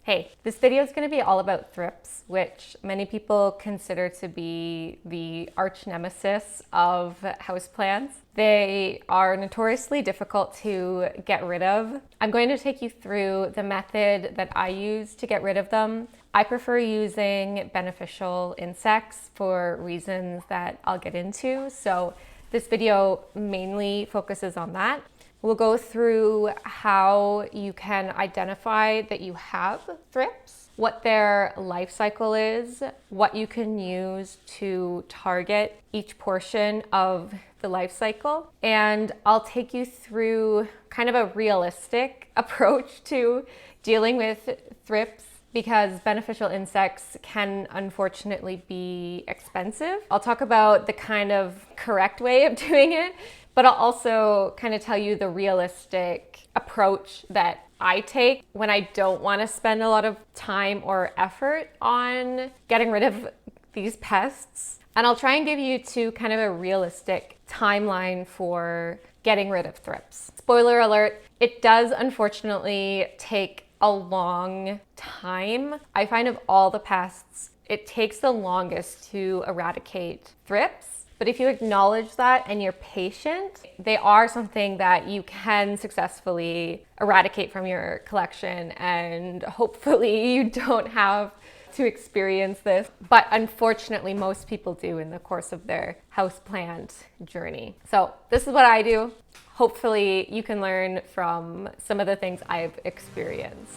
Hey, this video is going to be all about thrips, which many people consider to be the arch nemesis of houseplants. They are notoriously difficult to get rid of. I'm going to take you through the method that I use to get rid of them. I prefer using beneficial insects for reasons that I'll get into, so this video mainly focuses on that. We'll go through how you can identify that you have thrips, what their life cycle is, what you can use to target each portion of the life cycle, and I'll take you through kind of a realistic approach to dealing with thrips because beneficial insects can unfortunately be expensive. I'll talk about the kind of correct way of doing it, but I'll also kind of tell you the realistic approach that I take when I don't want to spend a lot of time or effort on getting rid of these pests. And I'll try and give you kind of a realistic timeline for getting rid of thrips. Spoiler alert, it does unfortunately take a long time. I find of all the pests, it takes the longest to eradicate thrips. But if you acknowledge that and you're patient, they are something that you can successfully eradicate from your collection, and hopefully you don't have to experience this. But unfortunately, most people do in the course of their houseplant journey. So this is what I do. Hopefully you can learn from some of the things I've experienced.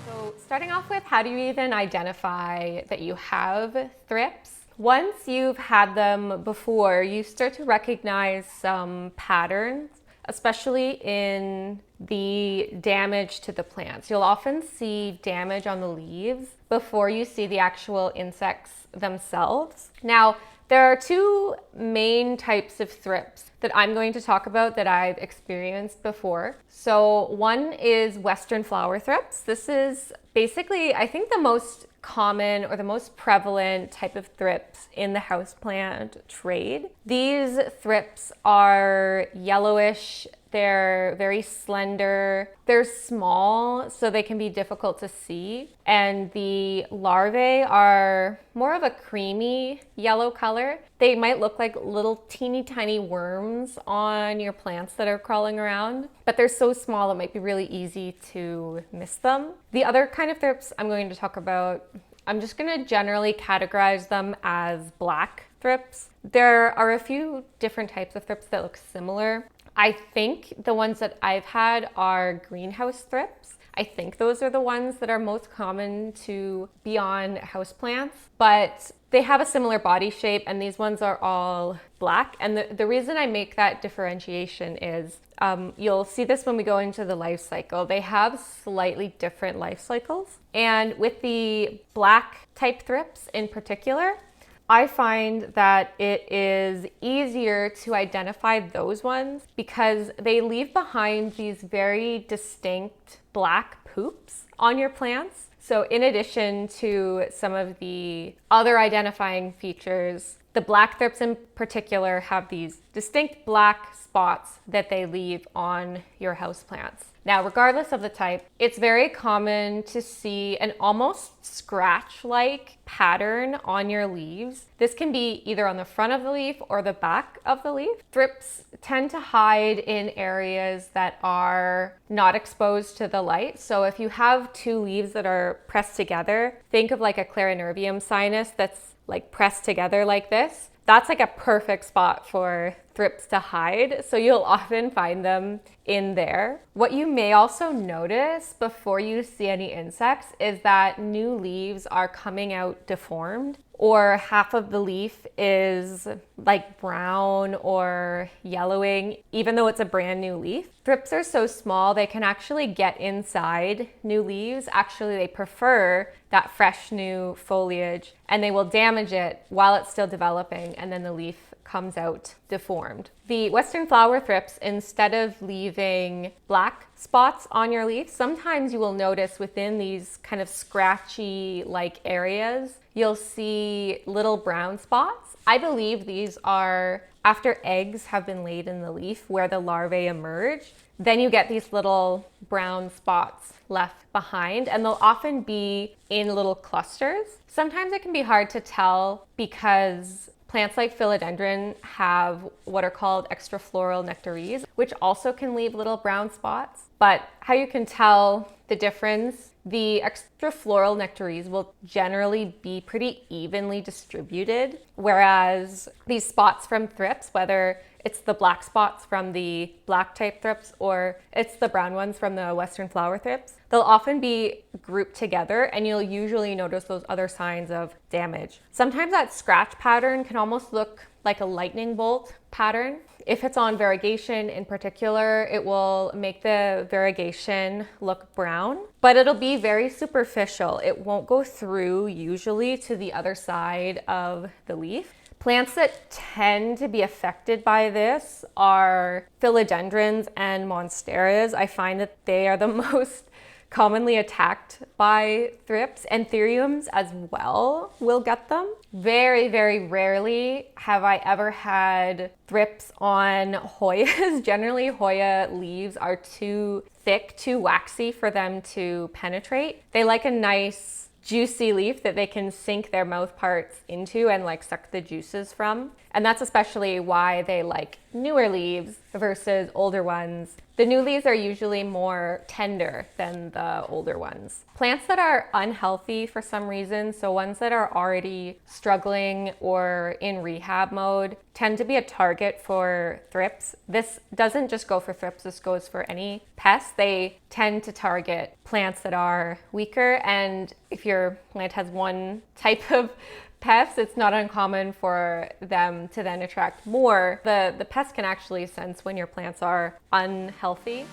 So starting off with, how do you even identify that you have thrips? Once you've had them before, you start to recognize some patterns, especially in the damage to the plants. You'll often see damage on the leaves before you see the actual insects themselves. Now, there are two main types of thrips that I'm going to talk about that I've experienced before. So one is Western flower thrips. This is basically, I think, the most common or the most prevalent type of thrips in the houseplant trade. These thrips are yellowish. They're very slender. They're small, so they can be difficult to see. And the larvae are more of a creamy yellow color. They might look like little teeny tiny worms on your plants that are crawling around, but they're so small it might be really easy to miss them. The other kind of thrips I'm going to talk about, I'm just going to generally categorize them as black thrips. There are a few different types of thrips that look similar. I think the ones that I've had are greenhouse thrips. I think those are the ones that are most common to be on houseplants, but they have a similar body shape, and these ones are all black. And the reason I make that differentiation is you'll see this when we go into the life cycle. They have slightly different life cycles. And with the black type thrips in particular, I find that it is easier to identify those ones because they leave behind these very distinct black poops on your plants. So in addition to some of the other identifying features, the black thrips in particular have these distinct black spots that they leave on your houseplants. Now, regardless of the type, it's very common to see an almost scratch-like pattern on your leaves. This can be either on the front of the leaf or the back of the leaf. Thrips tend to hide in areas that are not exposed to the light. So if you have two leaves that are pressed together, think of like a clarinervium sinus that's like pressed together like this. That's like a perfect spot for thrips to hide, so you'll often find them in there. What you may also notice before you see any insects is that new leaves are coming out deformed, or half of the leaf is like brown or yellowing, even though it's a brand new leaf. Thrips are so small, they can actually get inside new leaves. Actually, they prefer that fresh new foliage, and they will damage it while it's still developing, and then the leaf comes out deformed. The Western flower thrips, instead of leaving black spots on your leaf, sometimes you will notice within these kind of scratchy like areas, you'll see little brown spots. I believe these are after eggs have been laid in the leaf where the larvae emerge. Then you get these little brown spots left behind, and they'll often be in little clusters. Sometimes it can be hard to tell because plants like philodendron have what are called extrafloral nectaries, which also can leave little brown spots. But how you can tell the difference, the extrafloral nectaries will generally be pretty evenly distributed, whereas these spots from thrips, whether it's the black spots from the black type thrips or it's the brown ones from the Western flower thrips, they'll often be grouped together and you'll usually notice those other signs of damage. Sometimes that scratch pattern can almost look like a lightning bolt pattern. If it's on variegation in particular, it will make the variegation look brown, but it'll be very superficial. It won't go through usually to the other side of the leaf. Plants that tend to be affected by this are philodendrons and monsteras. I find that they are the most commonly attacked by thrips, and theriums as well will get them. Very, very rarely have I ever had thrips on Hoyas. Generally, Hoya leaves are too thick, too waxy for them to penetrate. They like a nice juicy leaf that they can sink their mouth parts into and like suck the juices from. And that's especially why they like newer leaves versus older ones. The new leaves are usually more tender than the older ones. Plants that are unhealthy for some reason, so ones that are already struggling or in rehab mode, tend to be a target for thrips. This doesn't just go for thrips, this goes for any pest. They tend to target plants that are weaker, and if your plant has one type of pests, it's not uncommon for them to then attract more. The pest can actually sense when your plants are unhealthy.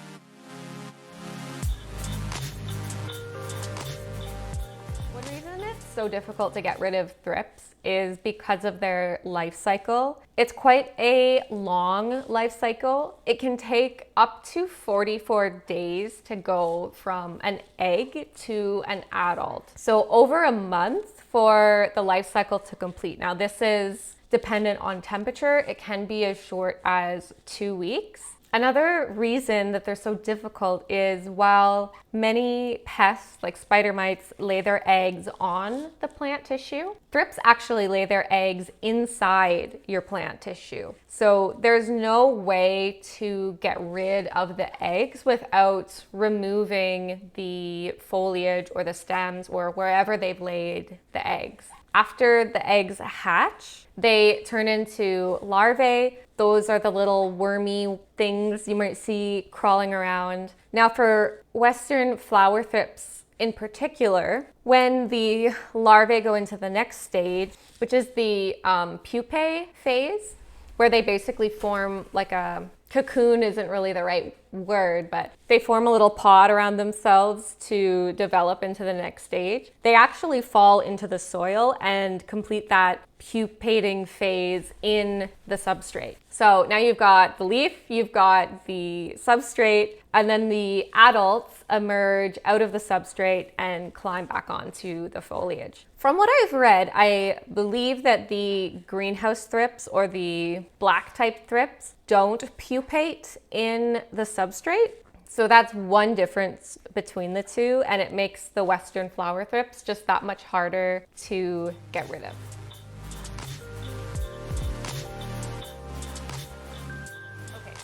One reason it's so difficult to get rid of thrips is because of their life cycle. It's quite a long life cycle. It can take up to 44 days to go from an egg to an adult. So over a month for the life cycle to complete. Now this is dependent on temperature. It can be as short as 2 weeks. Another reason that they're so difficult is while many pests like spider mites lay their eggs on the plant tissue, thrips actually lay their eggs inside your plant tissue. So there's no way to get rid of the eggs without removing the foliage or the stems or wherever they've laid the eggs. After the eggs hatch, they turn into larvae. Those are the little wormy things you might see crawling around. Now for Western flower thrips in particular, when the larvae go into the next stage, which is the pupae phase, where they basically form like a cocoon isn't really the right word, but they form a little pod around themselves to develop into the next stage. They actually fall into the soil and complete that pupating phase in the substrate. So now you've got the leaf, you've got the substrate, and then the adults emerge out of the substrate and climb back onto the foliage. From what I've read, I believe that the greenhouse thrips or the black type thrips don't pupate in the substrate. So that's one difference between the two, and it makes the Western flower thrips just that much harder to get rid of.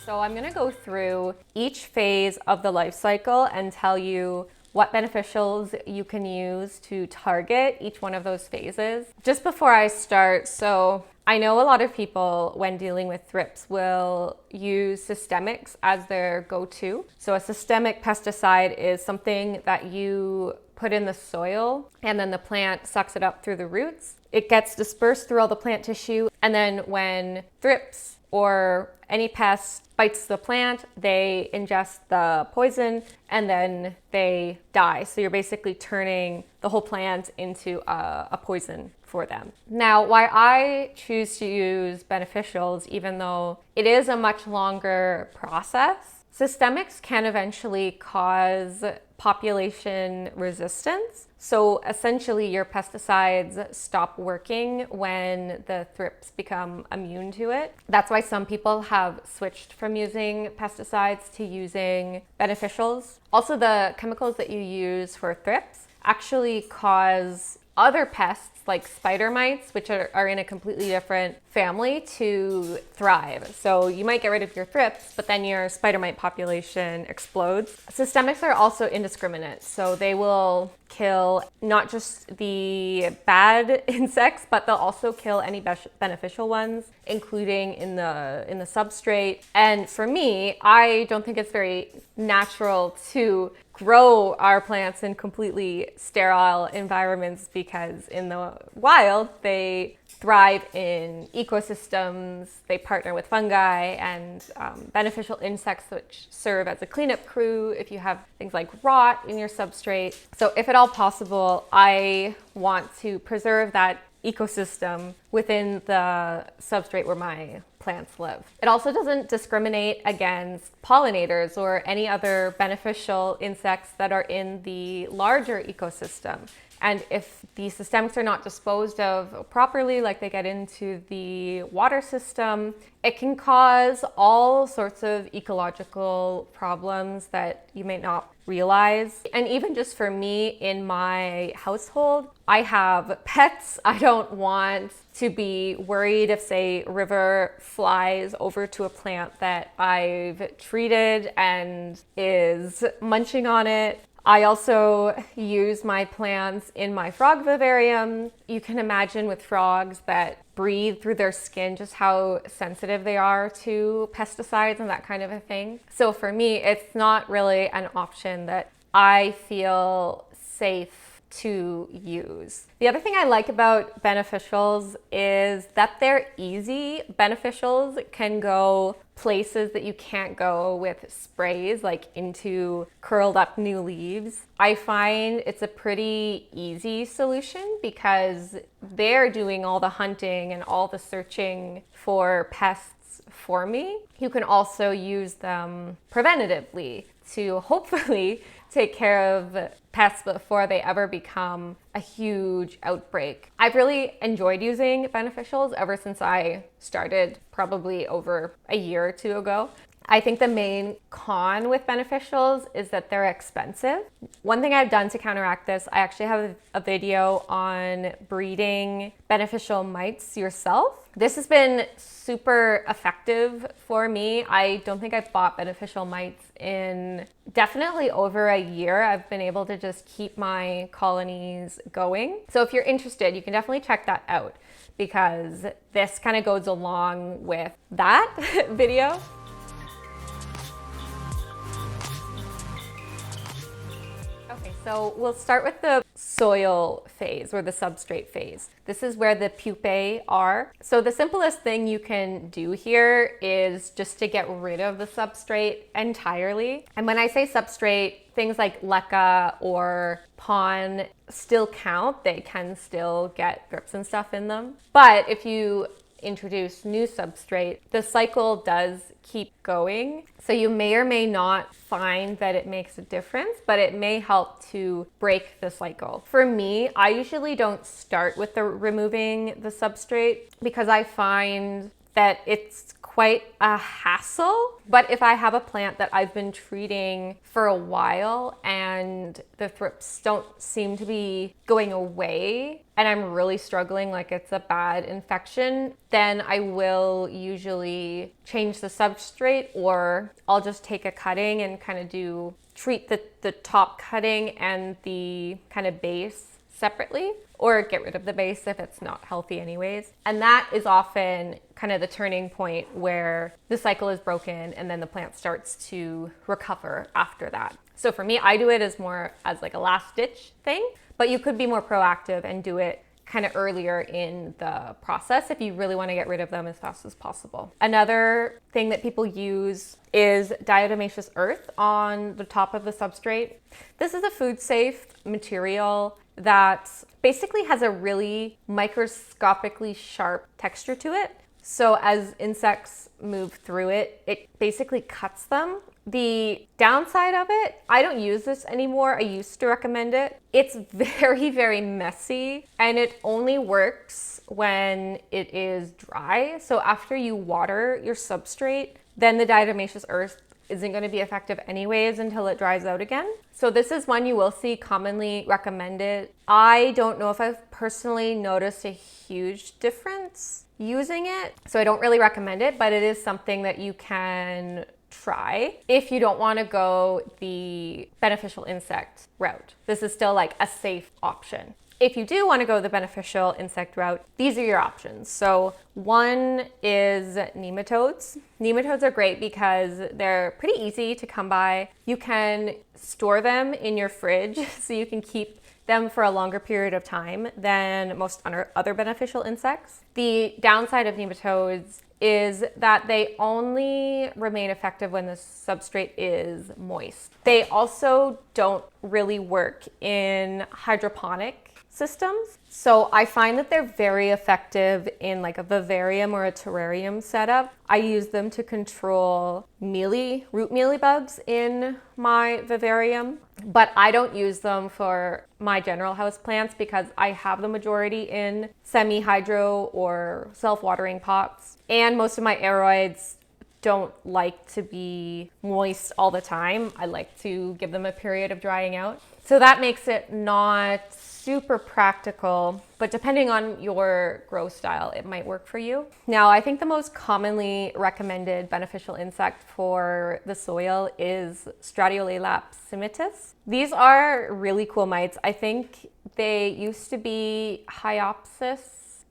So I'm going to go through each phase of the life cycle and tell you what beneficials you can use to target each one of those phases. Just before I start, so I know a lot of people when dealing with thrips will use systemics as their go-to. So a systemic pesticide is something that you put in the soil and then the plant sucks it up through the roots. It gets dispersed through all the plant tissue, and then when thrips or any pest bites the plant, they ingest the poison and then they die. So you're basically turning the whole plant into a poison for them. Now, why I choose to use beneficials, even though it is a much longer process, systemics can eventually cause population resistance. So essentially your pesticides stop working when the thrips become immune to it. That's why some people have switched from using pesticides to using beneficials. Also, the chemicals that you use for thrips actually cause other pests like spider mites, which are in a completely different family, to thrive. So you might get rid of your thrips, but then your spider mite population explodes. Systemics are also indiscriminate. So they will kill not just the bad insects, but they'll also kill any beneficial ones, including in the substrate. And for me, I don't think it's very natural to grow our plants in completely sterile environments, because in the wild they thrive in ecosystems. They partner with fungi and beneficial insects, which serve as a cleanup crew if you have things like rot in your substrate. So if at all possible, I want to preserve that ecosystem within the substrate where my plants live. It also doesn't discriminate against pollinators or any other beneficial insects that are in the larger ecosystem. And if the systemics are not disposed of properly, like they get into the water system, it can cause all sorts of ecological problems that you may not realize. And even just for me in my household, I have pets. I don't want to be worried if, say, river flies over to a plant that I've treated and is munching on it. I also use my plants in my frog vivarium. You can imagine with frogs that breathe through their skin just how sensitive they are to pesticides and that kind of a thing. So for me, it's not really an option that I feel safe to use. The other thing I like about beneficials is that they're easy. Beneficials can go places that you can't go with sprays, like into curled up new leaves. I find it's a pretty easy solution because they're doing all the hunting and all the searching for pests for me. You can also use them preventatively to hopefully take care of pests before they ever become a huge outbreak. I've really enjoyed using beneficials ever since I started, probably over a year or two ago. I think the main con with beneficials is that they're expensive. One thing I've done to counteract this, I actually have a video on breeding beneficial mites yourself. This has been super effective for me. I don't think I've bought beneficial mites in definitely over a year. I've been able to just keep my colonies going. So if you're interested, you can definitely check that out, because this kind of goes along with that video. Okay, so we'll start with the soil phase or the substrate phase. This is where the pupae are. So the simplest thing you can do here is just to get rid of the substrate entirely. And when I say substrate, things like leca or pon still count. They can still get thrips and stuff in them. But if you introduce new substrate, the cycle does keep going. So you may or may not find that it makes a difference, but it may help to break the cycle. For me, I usually don't start with removing the substrate because I find that it's quite a hassle. But if I have a plant that I've been treating for a while and the thrips don't seem to be going away and I'm really struggling, like it's a bad infection, then I will usually change the substrate, or I'll just take a cutting and kind of treat the top cutting and the kind of base separately, or get rid of the base if it's not healthy anyways. And that is often kind of the turning point where the cycle is broken and then the plant starts to recover after that. So for me, I do it as more as like a last ditch thing, but you could be more proactive and do it kind of earlier in the process if you really want to get rid of them as fast as possible. Another thing that people use is diatomaceous earth on the top of the substrate. This is a food safe material that basically has a really microscopically sharp texture to it. So as insects move through it, it basically cuts them. The downside of it, I don't use this anymore. I used to recommend it. It's very, very messy, and it only works when it is dry. So after you water your substrate, then the diatomaceous earth isn't going to be effective anyways until it dries out again. So this is one you will see commonly recommended. I don't know if I've personally noticed a huge difference using it, so I don't really recommend it, but it is something that you can try if you don't want to go the beneficial insect route. This is still like a safe option. If you do want to go the beneficial insect route, these are your options. So one is nematodes. Nematodes are great because they're pretty easy to come by. You can store them in your fridge so you can keep them for a longer period of time than most other beneficial insects. The downside of nematodes is that they only remain effective when the substrate is moist. They also don't really work in hydroponic systems. So I find that they're very effective in like a vivarium or a terrarium setup. I use them to control root mealybugs in my vivarium, but I don't use them for my general house plants because I have the majority in semi-hydro or self-watering pots. And most of my aeroids don't like to be moist all the time. I like to give them a period of drying out. So that makes it not super practical, but depending on your grow style, it might work for you. Now, I think the most commonly recommended beneficial insect for the soil is Stratiolaelaps simitus. These are really cool mites. I think they used to be Hyopsis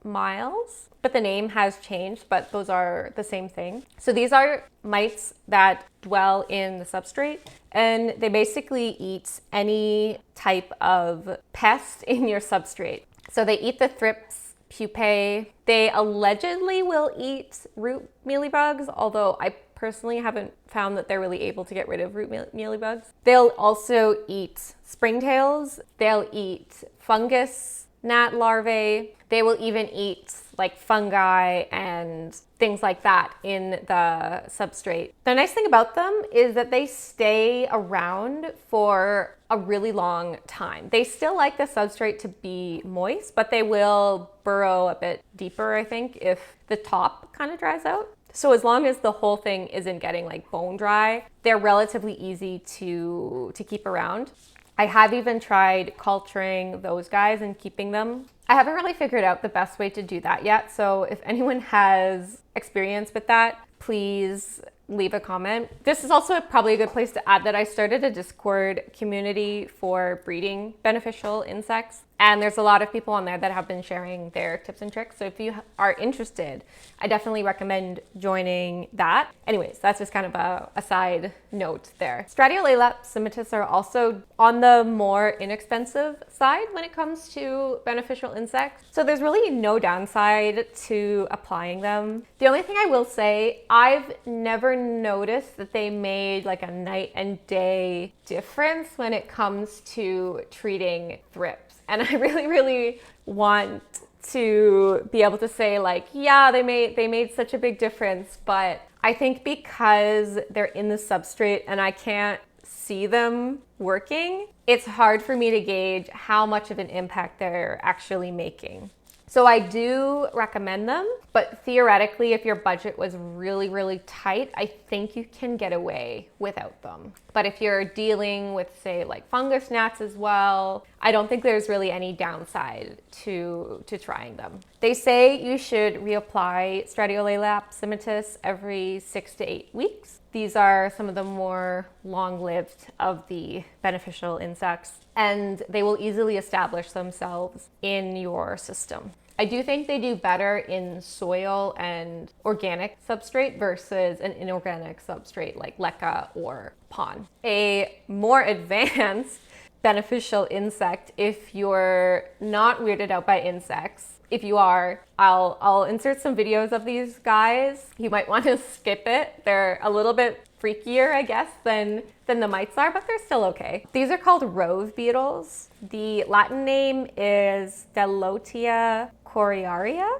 miles, but the name has changed, but those are the same thing. So these are mites that dwell in the substrate, and they basically eat any type of pest in your substrate. So they eat the thrips, pupae. They allegedly will eat root mealybugs, although I personally haven't found that they're really able to get rid of root mealybugs. They'll also eat springtails. They'll eat fungus gnat larvae. They will even eat like fungi and things like that in the substrate. The nice thing about them is that they stay around for a really long time. They still like the substrate to be moist, but they will burrow a bit deeper, I think, if the top kind of dries out. So as long as the whole thing isn't getting like bone dry, they're relatively easy to keep around. I have even tried culturing those guys and keeping them. I haven't really figured out the best way to do that yet. So if anyone has experience with that, please leave a comment. This is also probably a good place to add that I started a Discord community for breeding beneficial insects. And there's a lot of people on there that have been sharing their tips and tricks. So if you are interested, I definitely recommend joining that. Anyways, that's just kind of a side note there. Stratiolaelaps simitus are also on the more inexpensive side when it comes to beneficial insects. So there's really no downside to applying them. The only thing I will say, I've never noticed that they made like a night and day difference when it comes to treating thrips. And I really, really want to be able to say like, yeah, they made such a big difference. But I think because they're in the substrate and I can't see them working, it's hard for me to gauge how much of an impact they're actually making. So I do recommend them, but theoretically, if your budget was really, really tight, I think you can get away without them. But if you're dealing with, say, like fungus gnats as well, I don't think there's really any downside to trying them. They say you should reapply Stratiolaelaps simitus every 6 to 8 weeks. These are some of the more long-lived of the beneficial insects, and they will easily establish themselves in your system. I do think they do better in soil and organic substrate versus an inorganic substrate like leca or pond. A more advanced beneficial insect if you're not weirded out by insects. If you are, I'll insert some videos of these guys. You might want to skip it. They're a little bit freakier, I guess, than the mites are, but they're still okay. These are called rove beetles. The Latin name is Delotia coriaria.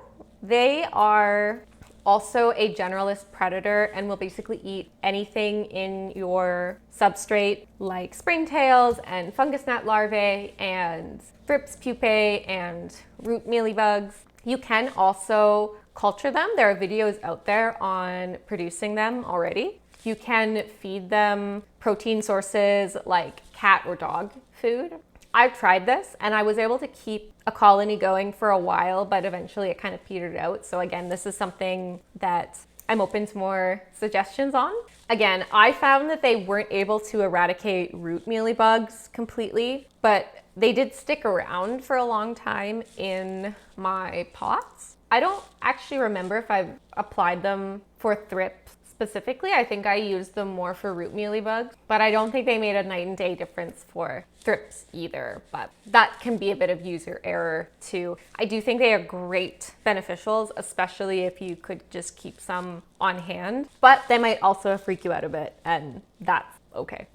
They are also a generalist predator and will basically eat anything in your substrate like springtails and fungus gnat larvae and thrips pupae and root mealybugs. You can also culture them. There are videos out there on producing them already. You can feed them protein sources like cat or dog food. I've tried this and I was able to keep a colony going for a while, but eventually it kind of petered out. So again, this is something that I'm open to more suggestions on. Again, I found that they weren't able to eradicate root mealybugs completely, but they did stick around for a long time in my pots. I don't actually remember if I've applied them for thrips specifically. I think I used them more for root mealybugs, but I don't think they made a night and day difference for thrips either, but that can be a bit of user error too. I do think they are great beneficials, especially if you could just keep some on hand, but they might also freak you out a bit, and that's okay.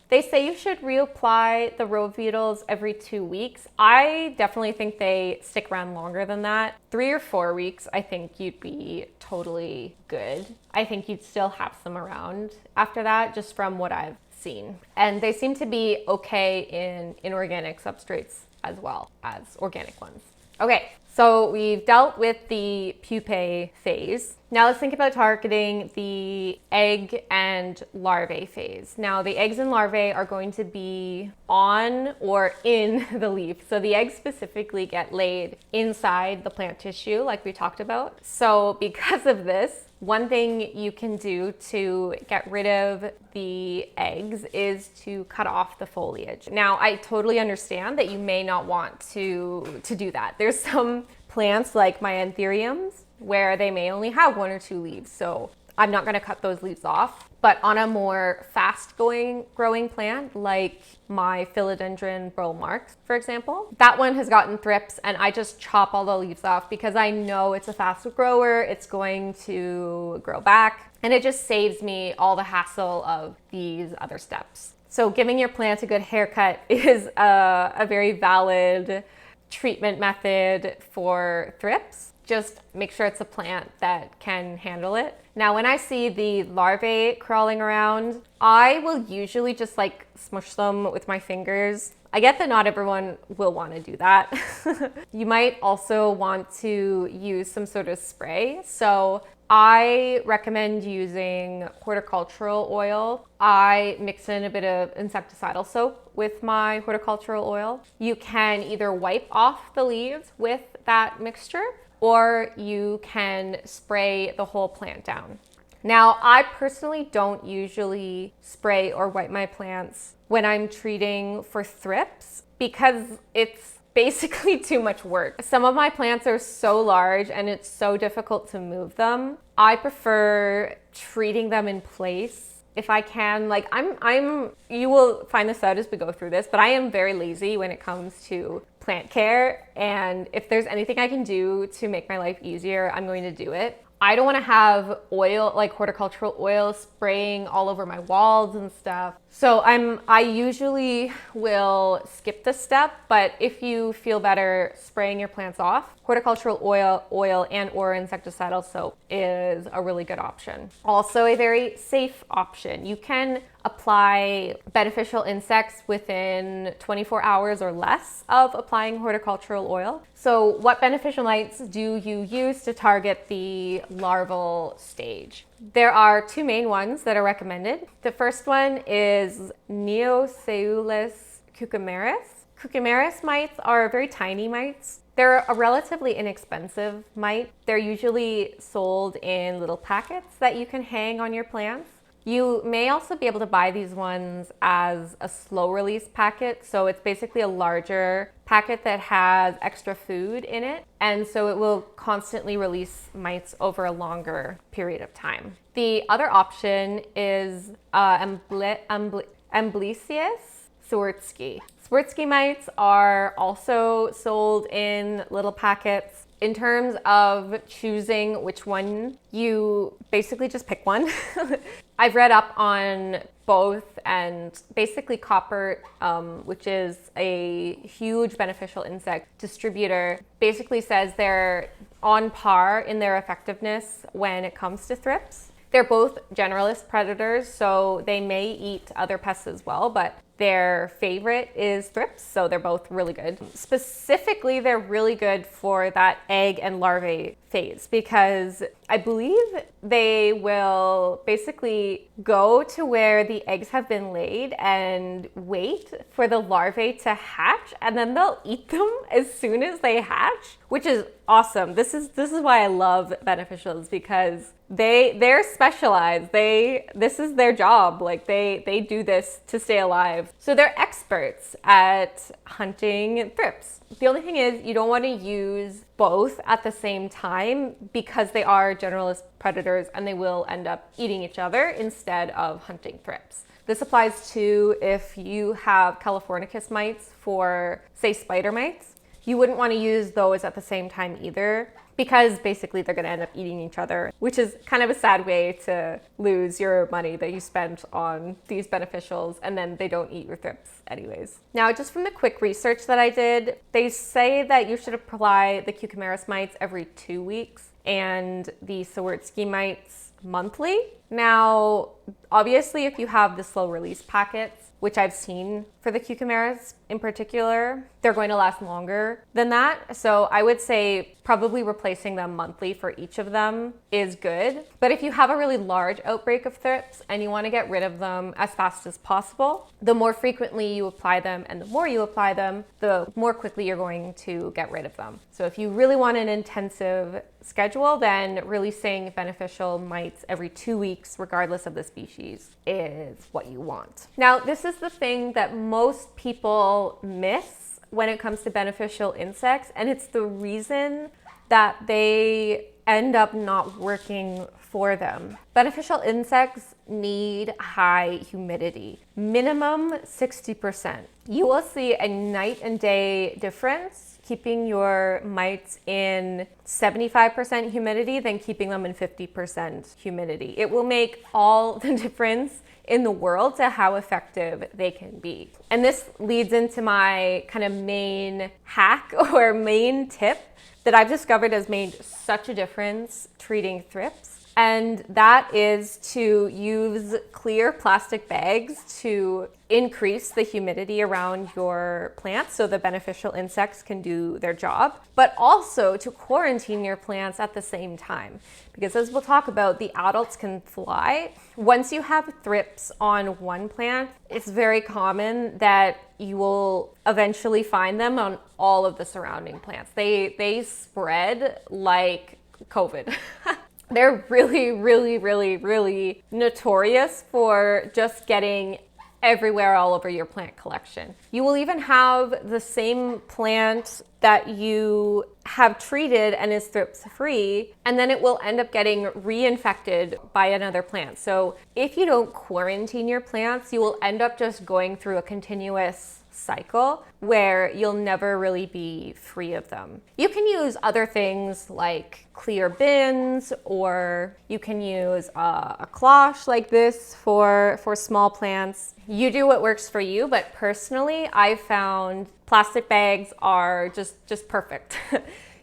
They say you should reapply the rove beetles every 2 weeks. I definitely think they stick around longer than that. 3 or 4 weeks, I think you'd be totally good. I think you'd still have some around after that, just from what I've seen. And they seem to be okay in inorganic substrates as well as organic ones. Okay, so we've dealt with the pupae phase. Now let's think about targeting the egg and larvae phase. Now the eggs and larvae are going to be on or in the leaf. So the eggs specifically get laid inside the plant tissue like we talked about. So because of this, one thing you can do to get rid of the eggs is to cut off the foliage. Now, I totally understand that you may not want to do that. There's some plants like my anthuriums where they may only have 1 or 2 leaves. So I'm not gonna cut those leaves off. But on a more fast growing plant like my philodendron burl marks, for example, that one has gotten thrips and I just chop all the leaves off because I know it's a fast grower, it's going to grow back, and it just saves me all the hassle of these other steps. So giving your plant a good haircut is a very valid treatment method for thrips. Just make sure it's a plant that can handle it. Now, when I see the larvae crawling around, I will usually just like smush them with my fingers. I get that not everyone will want to do that. You might also want to use some sort of spray. So I recommend using horticultural oil. I mix in a bit of insecticidal soap with my horticultural oil. You can either wipe off the leaves with that mixture, or you can spray the whole plant down. Now, I personally don't usually spray or wipe my plants when I'm treating for thrips because it's basically too much work. Some of my plants are so large and it's so difficult to move them. I prefer treating them in place if I can. Like you will find this out as we go through this, but I am very lazy when it comes to plant care. And if there's anything I can do to make my life easier, I'm going to do it. I don't want to have oil, like horticultural oil, spraying all over my walls and stuff. So I usually will skip this step, but if you feel better spraying your plants off, horticultural oil and or insecticidal soap is a really good option. Also a very safe option. You can apply beneficial insects within 24 hours or less of applying horticultural oil. So what beneficial mites do you use to target the larval stage? There are 2 main ones that are recommended. The first one is Neoceulus cucumaris. Cucumaris mites are very tiny mites. They're a relatively inexpensive mite. They're usually sold in little packets that you can hang on your plants. You may also be able to buy these ones as a slow release packet. So it's basically a larger packet that has extra food in it. And so it will constantly release mites over a longer period of time. The other option is Amblysius Swarovski. Swarovski mites are also sold in little packets. In terms of choosing which one, you basically just pick one. I've read up on both, and basically copper, which is a huge beneficial insect distributor, basically says they're on par in their effectiveness when it comes to thrips. They're both generalist predators, so they may eat other pests as well, but their favorite is thrips, so they're both really good. Specifically, they're really good for that egg and larvae phase because I believe they will basically go to where the eggs have been laid and wait for the larvae to hatch, and then they'll eat them as soon as they hatch, which is awesome. This is why I love beneficials, because they're specialized. This is their job. Like they do this to stay alive. So they're experts at hunting thrips. The only thing is you don't want to use both at the same time because they are generalist predators and they will end up eating each other instead of hunting thrips. This applies to if you have Californicus mites for, say, spider mites. You wouldn't want to use those at the same time either, because basically they're going to end up eating each other, which is kind of a sad way to lose your money that you spent on these beneficials and then they don't eat your thrips anyways. Now, just from the quick research that I did, they say that you should apply the Cucumaris mites every 2 weeks and the Swarovski mites monthly. Now, obviously, if you have the slow release packets, which I've seen for the Cucumaris in particular, they're going to last longer than that. So I would say probably replacing them monthly for each of them is good. But if you have a really large outbreak of thrips and you want to get rid of them as fast as possible, the more frequently you apply them and the more you apply them, the more quickly you're going to get rid of them. So if you really want an intensive schedule, then releasing beneficial mites every 2 weeks, regardless of the species, is what you want. Now, this is the thing that most people miss when it comes to beneficial insects, and it's the reason that they end up not working for them. Beneficial insects need high humidity, minimum 60%. You will see a night and day difference keeping your mites in 75% humidity than keeping them in 50% humidity. It will make all the difference in the world to how effective they can be. And this leads into my kind of main hack or main tip that I've discovered has made such a difference treating thrips. And that is to use clear plastic bags to increase the humidity around your plants so the beneficial insects can do their job, but also to quarantine your plants at the same time. Because as we'll talk about, the adults can fly. Once you have thrips on one plant, it's very common that you will eventually find them on all of the surrounding plants. They spread like COVID. They're really, really, really, really notorious for just getting everywhere all over your plant collection. You will even have the same plant that you have treated and is thrips free, and then it will end up getting reinfected by another plant. So if you don't quarantine your plants, you will end up just going through a continuous cycle where you'll never really be free of them. You can use other things like clear bins, or you can use a cloche like this for small plants. You do what works for you, but personally, I found plastic bags are just perfect.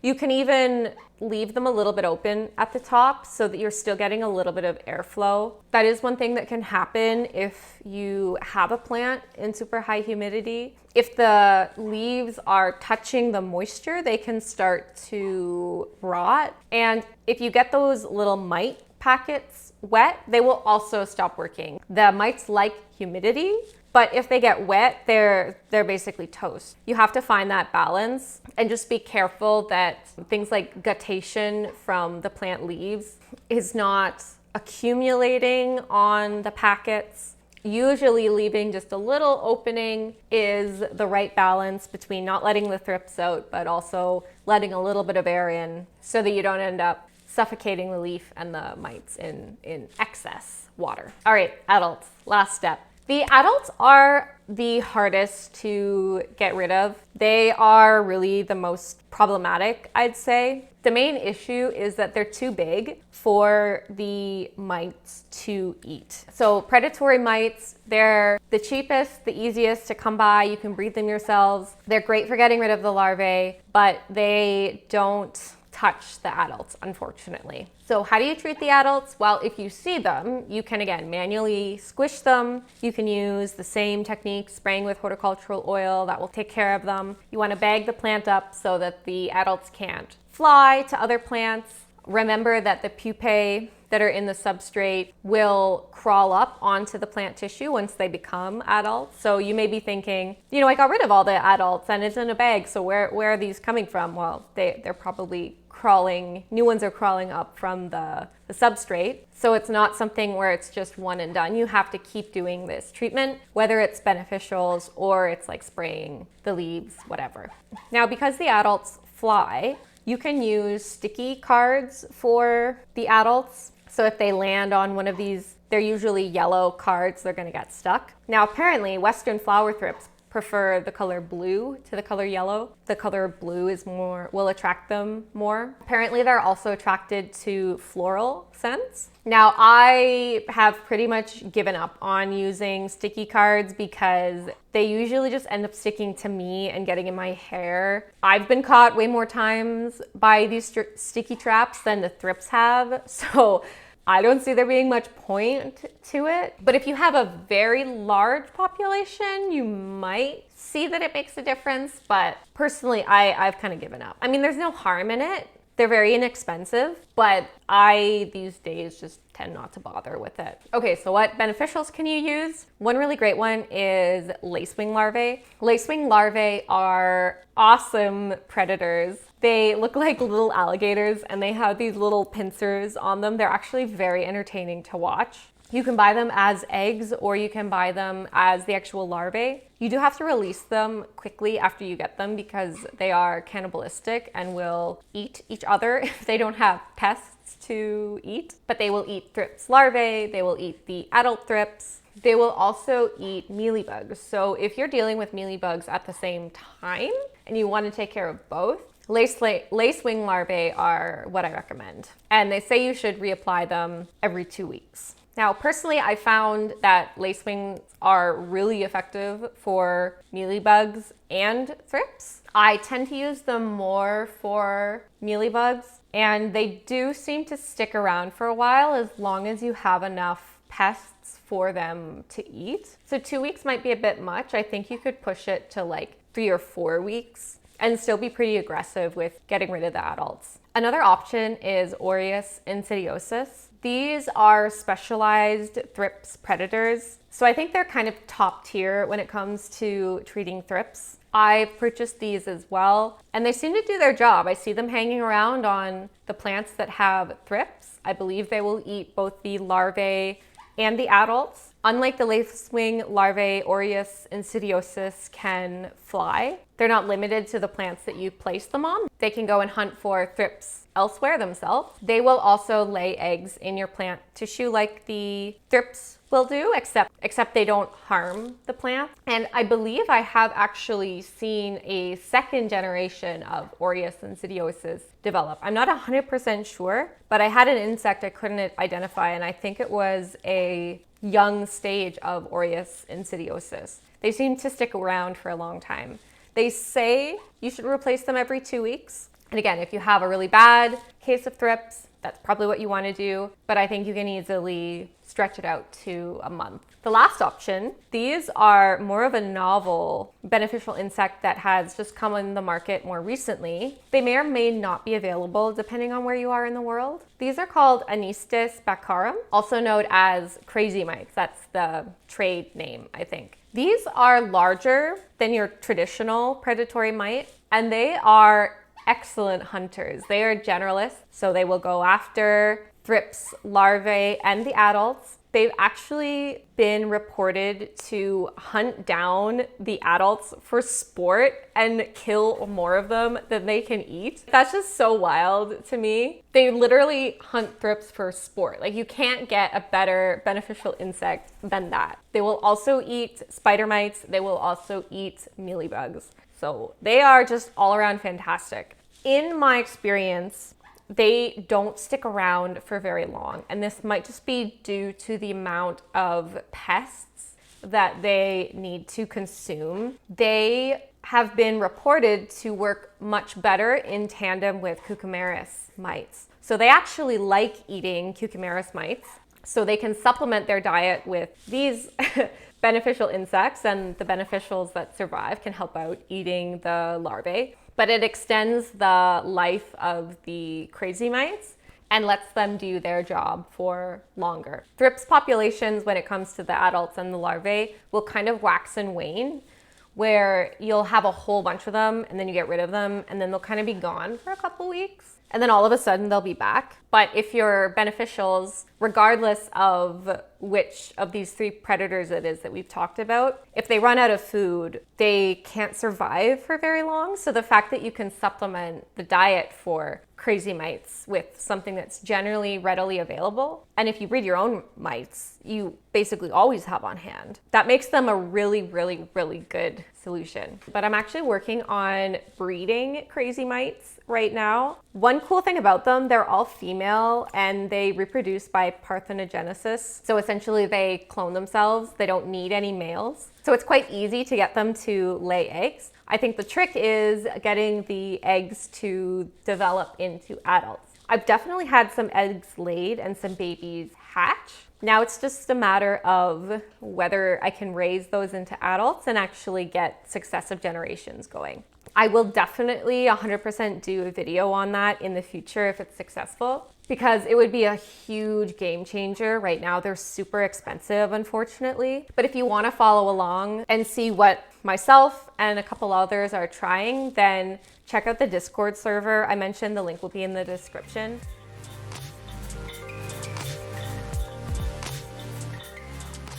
You can even leave them a little bit open at the top so that you're still getting a little bit of airflow. That is one thing that can happen if you have a plant in super high humidity. If the leaves are touching the moisture, they can start to rot. And if you get those little mite packets wet, they will also stop working. The mites like humidity, but if they get wet, they're basically toast. You have to find that balance and just be careful that things like guttation from the plant leaves is not accumulating on the packets. Usually leaving just a little opening is the right balance between not letting the thrips out, but also letting a little bit of air in so that you don't end up suffocating the leaf and the mites in excess water. All right, adults, last step. The adults are the hardest to get rid of. They are really the most problematic, I'd say. The main issue is that they're too big for the mites to eat. So predatory mites, they're the cheapest, the easiest to come by. You can breed them yourselves. They're great for getting rid of the larvae, but they don't touch the adults, unfortunately. So how do you treat the adults? Well, if you see them, you can again manually squish them. You can use the same technique, spraying with horticultural oil, that will take care of them. You want to bag the plant up so that the adults can't fly to other plants. Remember that the pupae that are in the substrate will crawl up onto the plant tissue once they become adults. So you may be thinking, I got rid of all the adults and it's in a bag, so where are these coming from? Well, they're probably crawling, new ones are crawling up from the substrate. So it's not something where it's just one and done. You have to keep doing this treatment, whether it's beneficials or it's like spraying the leaves, whatever. Now, because the adults fly, you can use sticky cards for the adults. So if they land on one of these, they're usually yellow cards, they're gonna get stuck. Now, apparently, Western flower thrips prefer the color blue to the color yellow. The color blue will attract them more. Apparently, they're also attracted to floral scents. Now, I have pretty much given up on using sticky cards because they usually just end up sticking to me and getting in my hair. I've been caught way more times by these sticky traps than the thrips have, so I don't see there being much point to it. But if you have a very large population, you might see that it makes a difference. But personally, I've kind of given up. I mean, there's no harm in it. They're very inexpensive, but I, these days, just tend not to bother with it. Okay, so what beneficials can you use? One really great one is lacewing larvae. Lacewing larvae are awesome predators. They look like little alligators and they have these little pincers on them. They're actually very entertaining to watch. You can buy them as eggs or you can buy them as the actual larvae. You do have to release them quickly after you get them because they are cannibalistic and will eat each other if they don't have pests to eat. But they will eat thrips larvae, they will eat the adult thrips. They will also eat mealybugs. So if you're dealing with mealybugs at the same time and you want to take care of both, lacewing larvae are what I recommend. And they say you should reapply them every 2 weeks. Now, personally, I found that lacewings are really effective for mealybugs and thrips. I tend to use them more for mealybugs, and they do seem to stick around for a while as long as you have enough pests for them to eat. So 2 weeks might be a bit much. I think you could push it to like 3 or 4 weeks and still be pretty aggressive with getting rid of the adults. Another option is Aureus insidiosus. These are specialized thrips predators. So I think they're kind of top tier when it comes to treating thrips. I've purchased these as well, and they seem to do their job. I see them hanging around on the plants that have thrips. I believe they will eat both the larvae and the adults. Unlike the lacewing larvae, Aureus insidiosus can fly. They're not limited to the plants that you place them on. They can go and hunt for thrips elsewhere themselves. They will also lay eggs in your plant tissue like the thrips will do, except they don't harm the plant. And I believe I have actually seen a second generation of Aureus insidiosus develop. I'm not 100% sure, but I had an insect I couldn't identify, and I think it was a young stage of Aureus insidiosus. They seem to stick around for a long time. They say you should replace them every 2 weeks. And again, if you have a really bad case of thrips, that's probably what you want to do, but I think you can easily stretch it out to a month. The last option, these are more of a novel beneficial insect that has just come on the market more recently. They may or may not be available depending on where you are in the world. These are called Anistis baccarum, also known as crazy mites. That's the trade name, I think. These are larger than your traditional predatory mite, and they are excellent hunters. They are generalists, so they will go after thrips larvae and the adults. they've actually been reported to hunt down the adults for sport and kill more of them than they can eat. That's just so wild to me. They literally hunt thrips for sport. Like, you can't get a better beneficial insect than that. They will also eat spider mites. They will also eat mealybugs. So they are just all around fantastic. In my experience, they don't stick around for very long. And this might just be due to the amount of pests that they need to consume. They have been reported to work much better in tandem with cucumaris mites. So they actually like eating cucumaris mites. So they can supplement their diet with these beneficial insects, and the beneficials that survive can help out eating the larvae. But it extends the life of the crazy mites and lets them do their job for longer. Thrips populations, when it comes to the adults and the larvae, will kind of wax and wane, where you'll have a whole bunch of them and then you get rid of them and then they'll kind of be gone for a couple weeks. And then all of a sudden they'll be back. But if your beneficials, regardless of which of these three predators it is that we've talked about, if they run out of food, they can't survive for very long. So the fact that you can supplement the diet for crazy mites with something that's generally readily available, and if you breed your own mites, you basically always have on hand, that makes them a really, really, really good solution. But I'm actually working on breeding crazy mites right now. One cool thing about them, they're all female and they reproduce by parthenogenesis. So essentially they clone themselves. They don't need any males. So it's quite easy to get them to lay eggs. I think the trick is getting the eggs to develop into adults. I've definitely had some eggs laid and some babies hatch. Now it's just a matter of whether I can raise those into adults and actually get successive generations going. I will definitely 100% do a video on that in the future if it's successful, because it would be a huge game changer. Right now they're super expensive, unfortunately. But if you want to follow along and see what myself and a couple others are trying, then check out the Discord server. I mentioned the link will be in the description.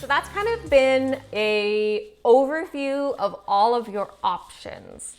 So that's kind of been an overview of all of your options.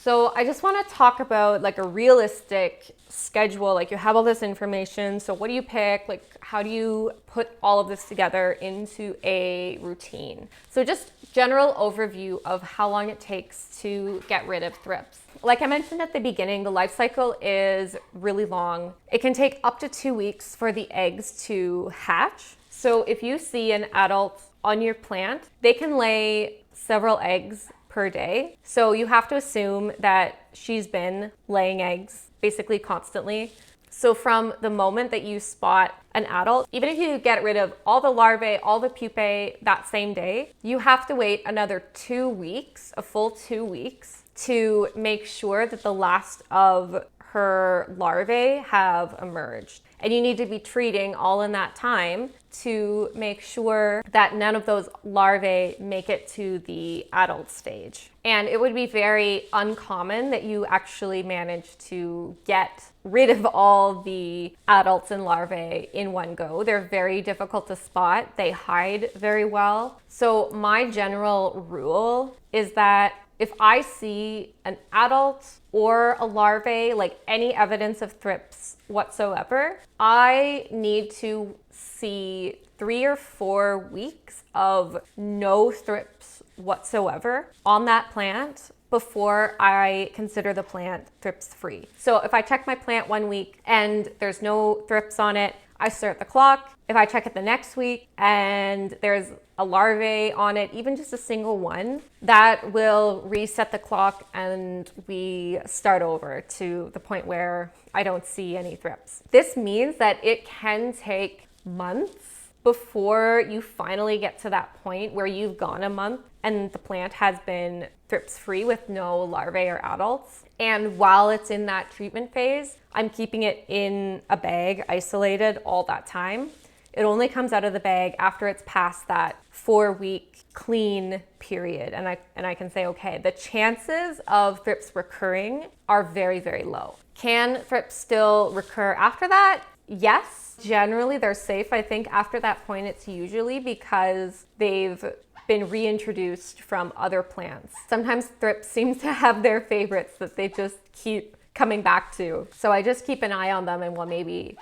So I just want to talk about like a realistic schedule. Like, you have all this information. So what do you pick? Like, how do you put all of this together into a routine? So just general overview of how long it takes to get rid of thrips. Like I mentioned at the beginning, the life cycle is really long. It can take up to 2 weeks for the eggs to hatch. So if you see an adult on your plant, they can lay several eggs per day. So you have to assume that she's been laying eggs basically constantly. So from the moment that you spot an adult, even if you get rid of all the larvae, all the pupae that same day, you have to wait another 2 weeks, a full 2 weeks, to make sure that the last of her larvae have emerged. And you need to be treating all in that time to make sure that none of those larvae make it to the adult stage. And it would be very uncommon that you actually manage to get rid of all the adults and larvae in one go. They're very difficult to spot. They hide very well. So my general rule is that if I see an adult or a larvae, like any evidence of thrips whatsoever, I need to see 3 or 4 weeks of no thrips whatsoever on that plant before I consider the plant thrips free. So if I check my plant 1 week and there's no thrips on it, I start the clock. If I check it the next week and there's a larvae on it, even just a single one, that will reset the clock and we start over to the point where I don't see any thrips. This means that it can take months before you finally get to that point where you've gone a month and the plant has been thrips free with no larvae or adults. And while it's in that treatment phase, I'm keeping it in a bag, isolated all that time. It only comes out of the bag after it's past that 4-week clean period. And I can say, okay, the chances of thrips recurring are very, very low. Can thrips still recur after that? Yes, generally they're safe. I think after that point, it's usually because they've been reintroduced from other plants. Sometimes thrips seem to have their favorites that they just keep coming back to. So I just keep an eye on them and will maybe,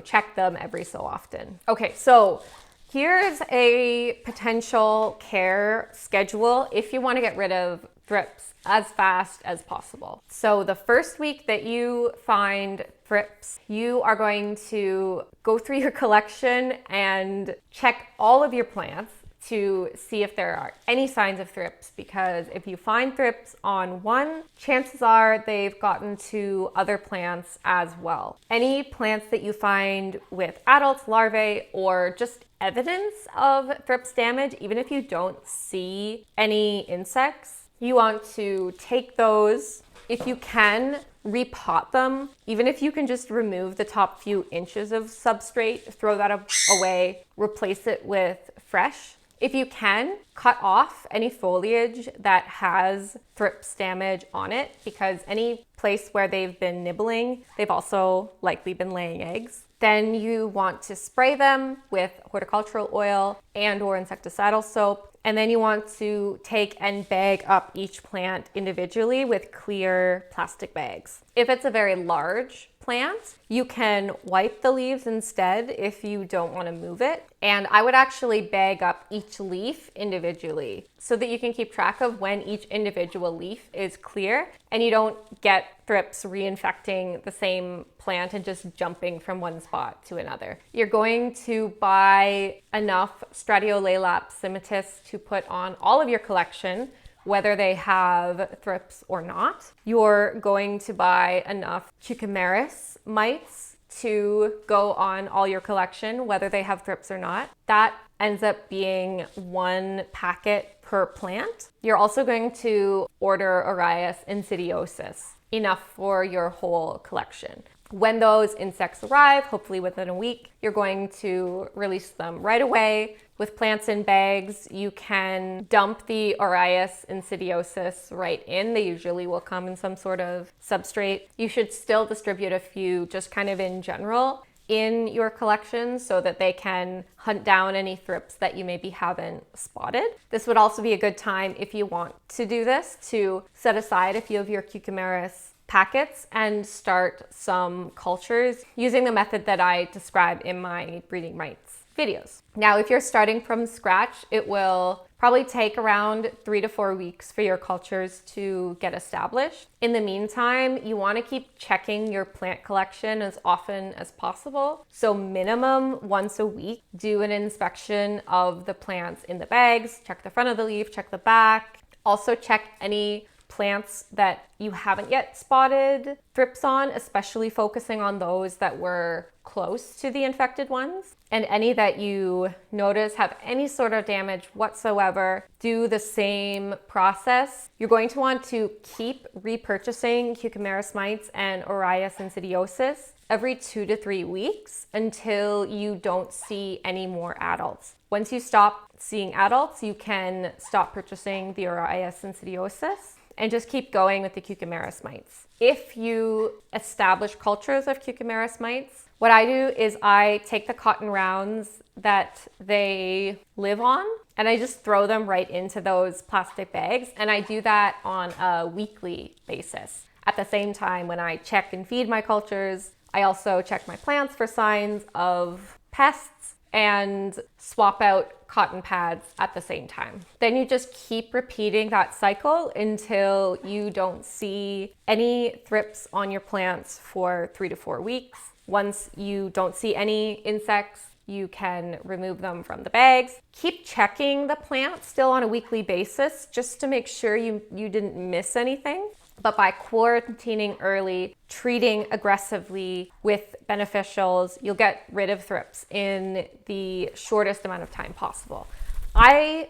check them every so often. Okay, so here's a potential care schedule if you want to get rid of thrips as fast as possible. So the first week that you find thrips, you are going to go through your collection and check all of your plants to see if there are any signs of thrips, because if you find thrips on one, chances are they've gotten to other plants as well. Any plants that you find with adults, larvae, or just evidence of thrips damage, even if you don't see any insects, you want to take those, if you can, repot them. Even if you can just remove the top few inches of substrate, throw that away, replace it with fresh. If you can, cut off any foliage that has thrips damage on it, because any place where they've been nibbling, they've also likely been laying eggs. Then you want to spray them with horticultural oil and or insecticidal soap. And then you want to take and bag up each plant individually with clear plastic bags. If it's a very large plant, you can wipe the leaves instead if you don't want to move it. And I would actually bag up each leaf individually so that you can keep track of when each individual leaf is clear and you don't get thrips reinfecting the same plant and just jumping from one spot to another. You're going to buy enough Stratiolaelap simitis to put on all of your collection, whether they have thrips or not. You're going to buy enough Cucumeris mites to go on all your collection, whether they have thrips or not. That ends up being 1 packet per plant. You're also going to order Orius insidiosus, enough for your whole collection. When those insects arrive, hopefully within a week, you're going to release them right away. With plants in bags, you can dump the Orius insidiosus right in. They usually will come in some sort of substrate. You should still distribute a few just kind of in general in your collection so that they can hunt down any thrips that you maybe haven't spotted. This would also be a good time, if you want to do this, to set aside a few of your Cucumeris packets and start some cultures using the method that I describe in my breeding mites videos. Now, if you're starting from scratch, it will probably take around 3 to 4 weeks for your cultures to get established. In the meantime, you want to keep checking your plant collection as often as possible. So minimum once a week, do an inspection of the plants in the bags, check the front of the leaf, check the back. Also check any plants that you haven't yet spotted thrips on, especially focusing on those that were close to the infected ones. And any that you notice have any sort of damage whatsoever, do the same process. You're going to want to keep repurchasing Cucumeris mites and Orius insidiosus every 2 to 3 weeks until you don't see any more adults. Once you stop seeing adults, you can stop purchasing the Orius insidiosus and just keep going with the Cucumeris mites. If you establish cultures of Cucumeris mites, what I do is I take the cotton rounds that they live on and I just throw them right into those plastic bags. And I do that on a weekly basis. At the same time, when I check and feed my cultures, I also check my plants for signs of pests and swap out cotton pads at the same time. Then you just keep repeating that cycle until you don't see any thrips on your plants for 3 to 4 weeks. Once you don't see any insects, you can remove them from the bags. Keep checking the plants still on a weekly basis just to make sure you didn't miss anything. But by quarantining early, treating aggressively with beneficials, you'll get rid of thrips in the shortest amount of time possible. Hi,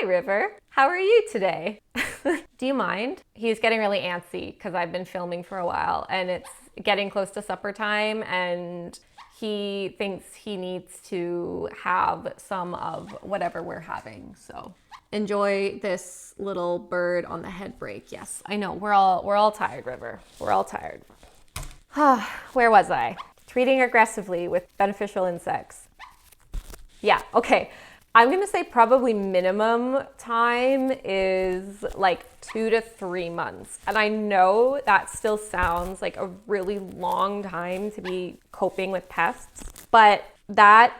River. How are you today? Do you mind? He's getting really antsy because I've been filming for a while and it's getting close to supper time and he thinks he needs to have some of whatever we're having. So enjoy this little bird on the head break. Yes, I know. We're all tired, River. We're all tired. Where was I? treating aggressively with beneficial insects. Yeah, okay. I'm gonna say probably minimum time is like 2 to 3 months. And I know that still sounds like a really long time to be coping with pests, but that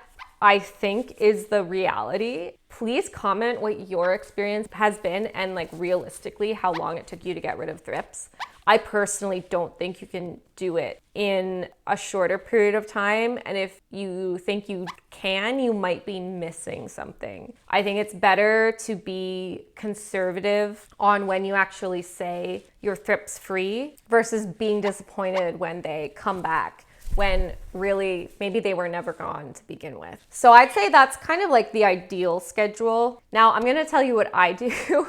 I think is the reality. Please comment what your experience has been and like realistically how long it took you to get rid of thrips. I personally don't think you can do it in a shorter period of time. And if you think you can, you might be missing something. I think it's better to be conservative on when you actually say you're thrips free versus being disappointed when they come back, when really maybe they were never gone to begin with. So I'd say that's kind of like the ideal schedule. Now I'm gonna tell you what I do,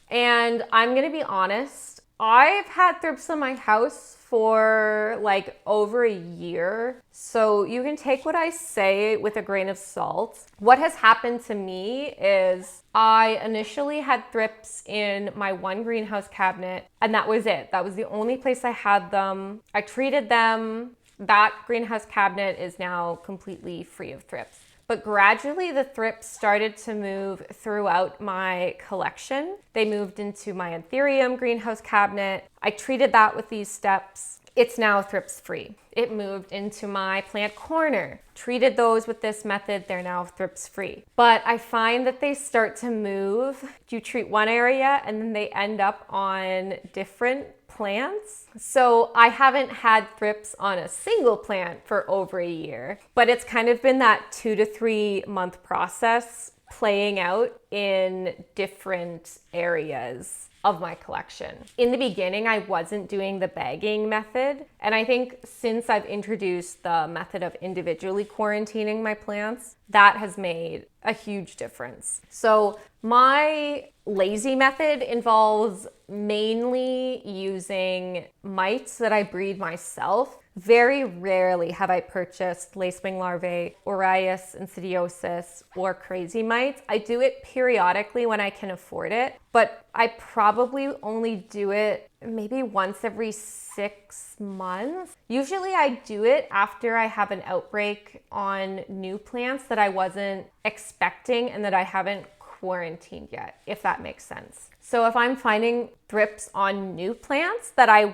and I'm gonna be honest. I've had thrips in my house for like over a year. So you can take what I say with a grain of salt. What has happened to me is I initially had thrips in my one greenhouse cabinet, and that was it. That was the only place I had them. I treated them. That greenhouse cabinet is now completely free of thrips. But gradually the thrips started to move throughout my collection. They moved into my anthurium greenhouse cabinet. I treated that with these steps. It's now thrips free. It moved into my plant corner. Treated those with this method. They're now thrips free. But I find that they start to move. You treat one area and then they end up on different plants. So I haven't had thrips on a single plant for over a year, but it's kind of been that 2 to 3 month process playing out in different areas of my collection. In the beginning, I wasn't doing the bagging method. And I think since I've introduced the method of individually quarantining my plants, that has made a huge difference. So my lazy method involves mainly using mites that I breed myself. Very rarely have I purchased lacewing larvae, Orius insidiosus, or crazy mites. I do it periodically when I can afford it, but I probably only do it maybe once every 6 months. Usually I do it after I have an outbreak on new plants that I wasn't expecting and that I haven't quarantined yet, if that makes sense. So if I'm finding thrips on new plants that I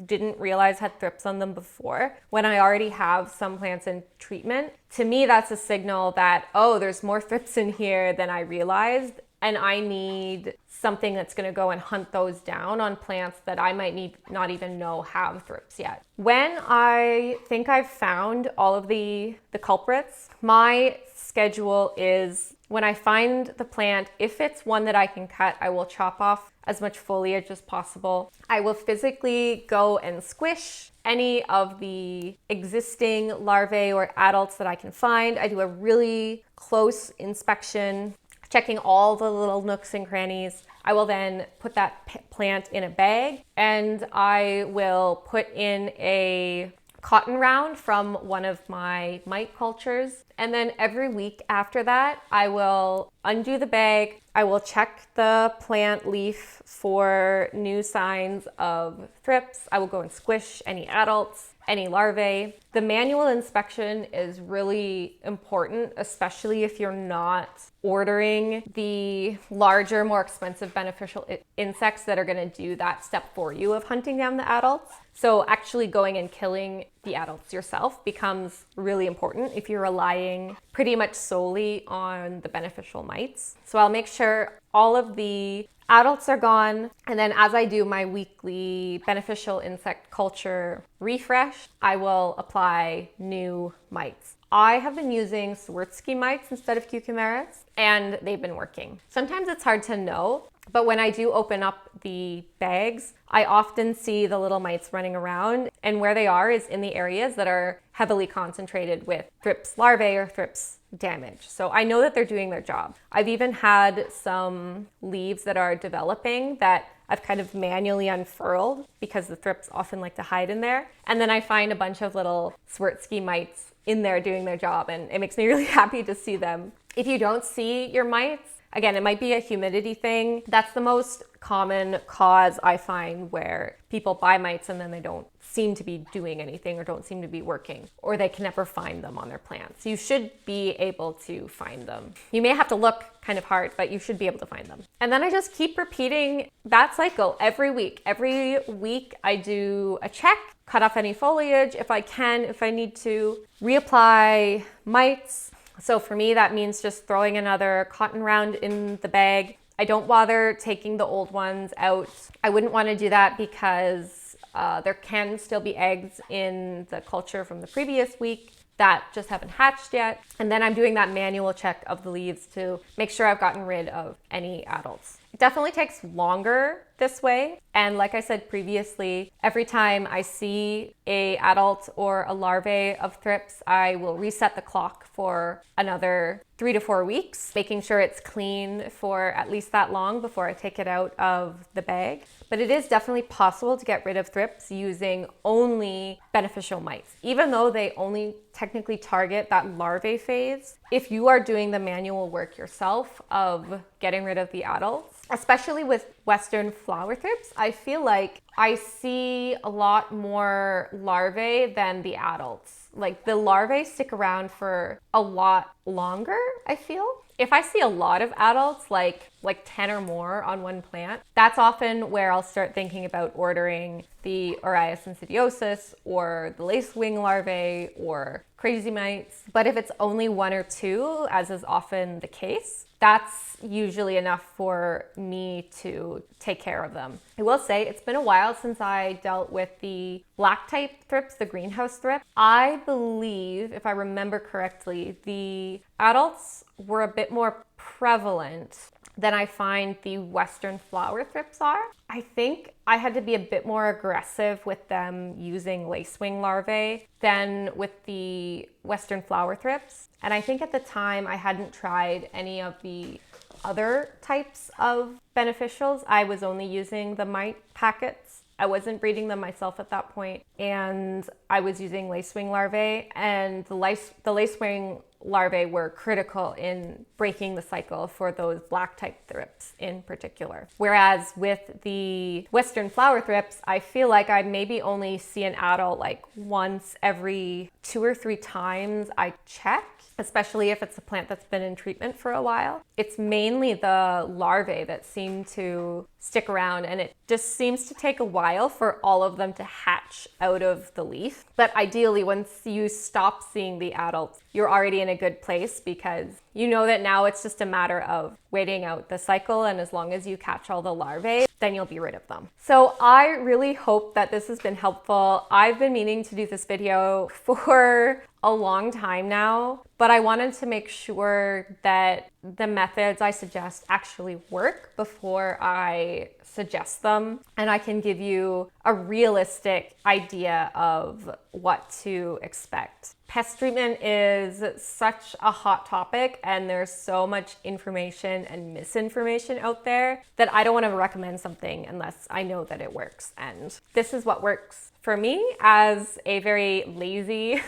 didn't realize had thrips on them before, when I already have some plants in treatment, to me that's a signal that, oh, there's more thrips in here than I realized, and I need something that's going to go and hunt those down on plants that I might not even know have thrips yet. When I think I've found all of the culprits, my schedule is when I find the plant, if it's one that I can cut, I will chop off as much foliage as possible. I will physically go and squish any of the existing larvae or adults that I can find. I do a really close inspection, checking all the little nooks and crannies. I will then put that plant in a bag, and I will put in a cotton round from one of my mite cultures. And then every week after that, I will undo the bag. I will check the plant leaf for new signs of thrips. I will go and squish any adults, any larvae. The manual inspection is really important, especially if you're not ordering the larger, more expensive beneficial insects that are going to do that step for you of hunting down the adults. So actually going and killing the adults yourself becomes really important if you're relying pretty much solely on the beneficial mites. So I'll make sure all of the adults are gone. And then as I do my weekly beneficial insect culture refresh, I will apply new mites. I have been using Swartsky mites instead of cucumerits, and they've been working. Sometimes it's hard to know, but when I do open up the bags, I often see the little mites running around, and where they are is in the areas that are heavily concentrated with thrips larvae or thrips damage. So I know that they're doing their job. I've even had some leaves that are developing that I've kind of manually unfurled because the thrips often like to hide in there. And then I find a bunch of little Swartsky mites in there doing their job, and it makes me really happy to see them. If you don't see your mites, Again, it might be a humidity thing. That's the most common cause I find where people buy mites and then they don't seem to be doing anything or don't seem to be working, or they can never find them on their plants. You should be able to find them. You may have to look kind of hard, but you should be able to find them. And then I just keep repeating that cycle every week. Every week I do a check, cut off any foliage if I can, if I need to, reapply mites. So for me, that means just throwing another cotton round in the bag. I don't bother taking the old ones out. I wouldn't want to do that because there can still be eggs in the culture from the previous week that just haven't hatched yet. And then I'm doing that manual check of the leaves to make sure I've gotten rid of any adults. It definitely takes longer this way. And like I said previously, every time I see a adult or a larvae of thrips, I will reset the clock for another 3 to 4 weeks, making sure it's clean for at least that long before I take it out of the bag. But it is definitely possible to get rid of thrips using only beneficial mites, even though they only technically target that larvae phase. If you are doing the manual work yourself of getting rid of the adults, especially with Western flower thrips, I feel like I see a lot more larvae than the adults. Like the larvae stick around for a lot longer, I feel. If I see a lot of adults, like 10 or more on one plant, that's often where I'll start thinking about ordering the Orias insidiosus or the lacewing larvae or crazy mites. But if it's only 1 or 2, as is often the case, that's usually enough for me to take care of them. I will say it's been a while since I dealt with the black type thrips, the greenhouse thrip. I believe, if I remember correctly, the adults were a bit more prevalent than I find the Western flower thrips are. I think I had to be a bit more aggressive with them using lacewing larvae than with the Western flower thrips. And I think at the time I hadn't tried any of the other types of beneficials. I was only using the mite packets. I wasn't breeding them myself at that point, and I was using lacewing larvae, and the lacewing larvae were critical in breaking the cycle for those black type thrips in particular. Whereas with the Western flower thrips, I feel like I maybe only see an adult like once every 2 or 3 times I check, especially if it's a plant that's been in treatment for a while. It's mainly the larvae that seem to stick around, and it just seems to take a while for all of them to hatch out of the leaf. But ideally, once you stop seeing the adults, you're already in a good place because you know that now it's just a matter of waiting out the cycle, and as long as you catch all the larvae, then you'll be rid of them. So I really hope that this has been helpful. I've been meaning to do this video for a long time now, but I wanted to make sure that the methods I suggest actually work before I suggest them, and I can give you a realistic idea of what to expect. Pest treatment is such a hot topic, and there's so much information and misinformation out there that I don't want to recommend something unless I know that it works. And this is what works for me as a very lazy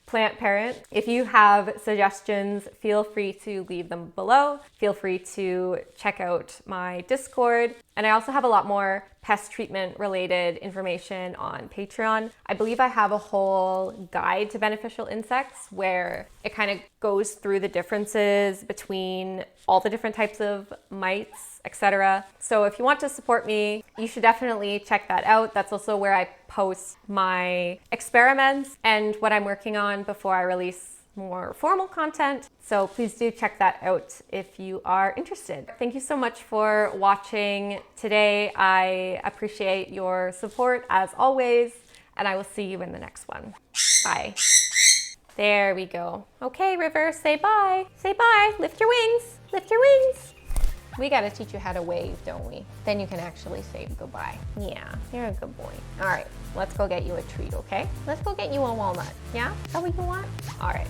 plant parent. If you have suggestions, feel free to leave them below. Feel free to check out my Discord. And I also have a lot more pest treatment related information on Patreon. I believe I have a whole guide to beneficial insects where it kind of goes through the differences between all the different types of mites, etc. So if you want to support me, you should definitely check that out. That's also where I post my experiments and what I'm working on before I release more formal content. So please do check that out if you are interested. Thank you so much for watching today. I appreciate your support as always, and I will see you in the next one. Bye. There we go. Okay, River, say bye. Say bye. Lift your wings. Lift your wings. We gotta teach you how to wave, don't we? Then you can actually say goodbye. Yeah, you're a good boy. All right, let's go get you a treat, okay? Let's go get you a walnut. Yeah? Is that what you want? All right.